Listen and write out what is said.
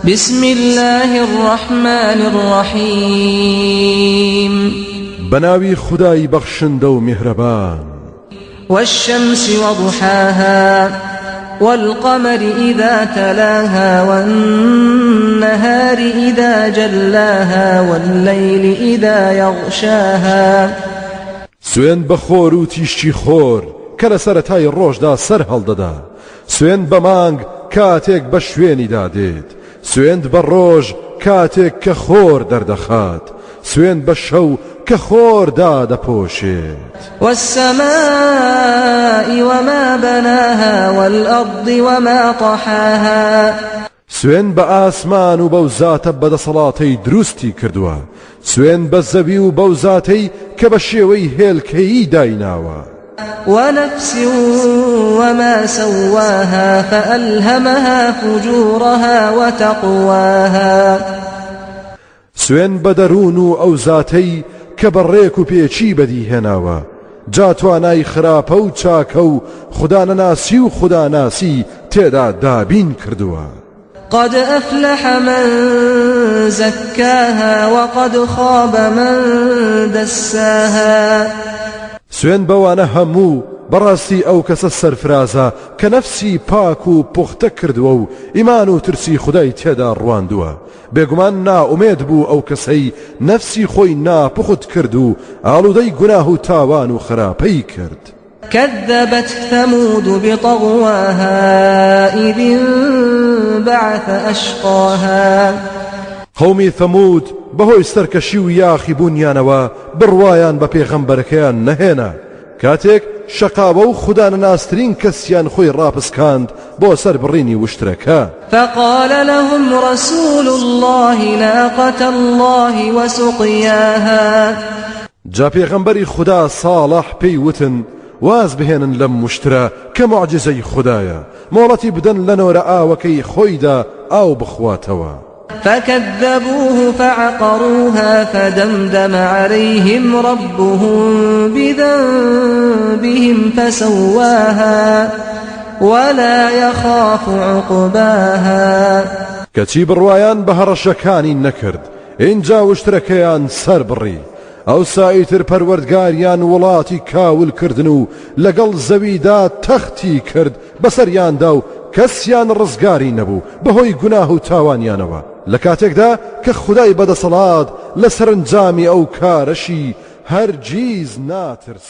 بسم الله الرحمن الرحيم بناوي خداي بخشند و مهربان والشمس وضحاها والقمر إذا تلاها والنهار إذا جلاها والليل إذا يغشاها سوين بخور و تيشتي خور كلا سرتاي الروش دا سر هلددا سوين بمانگ كاتيك بشويني داديد سوين بروج كاتيك كخور دردخات سوين بشو كخور داد پوشيد والسماء وما بناها والأرض وما طحاها سوين بآسمان و بوزات بدا صلاتي دروستي كردوا سوين بزبي و بوزاتي كبشيوي هيلكي دايناوا ونفس وما سواها فألهمها فجورها وتقواها سوين بدرون و اوزاتي كبريك و بيچي بدي هناوا جاتواناي خراپە و چاکە و خودانەناسی و خوداناسی تێدا دابین کردووە قد أفلح من زكاها وقد خاب من دساها سوێن بەوانە هەموو بەڕاستی ئەو کەسە سەرفرازە کە نەفسی پاک و پوختە کردووە و ئیمان و ترسی خودای تێدا ڕواندووە بێگومان ناومێد بوو ئەو کەسەی نەفسی خۆی ناپخت کرد و ئاڵوودەی گوناه و تاوان و خراپەی کرد كذبت ثمود بطغواها إذ انبعث أشقاها قومی ثەمود بەهۆی سەرکەشی و یاخی بوونیانەوە بڕوایان بە پێغەمبەرەکەیان نەهێنا کاتێک شەقاوە و خودانەناسترین کەسیان خۆی ڕاپسکاند بۆ سەر بڕینی وشترەکە فقال لهم رسول الله ناقة الله وسقياها جا پێغەمبەری خوددا ساڵح پێی وتن واز بهێنن لەم وشترە کە موعجزەی خوددایە مۆڵەتی بدەن لە نۆرە ئاوەکەی خۆیدا ئاو بخواتەوە فكذبوه فعقروها فدمدم عليهم ربهم بذنبهم فسواها ولا يخاف عقباها کەچی بڕوایان بە هەڕەشەکانی نەکرد ئینجا وشترەکەیان سەر بڕی ئەو سایتر پەروەردگاریان وڵاتی کاول کردن و لەگەڵ زەویدا تەختی کرد بەسەریاندا و کەسیان ڕزگاری نەبوو بەهۆی گوناه و تاوانیانەوە لە کاتێکدا کە خودای بەدەسەڵات لە سەرنجامی ئەو کارەشی هەرگیز ناترس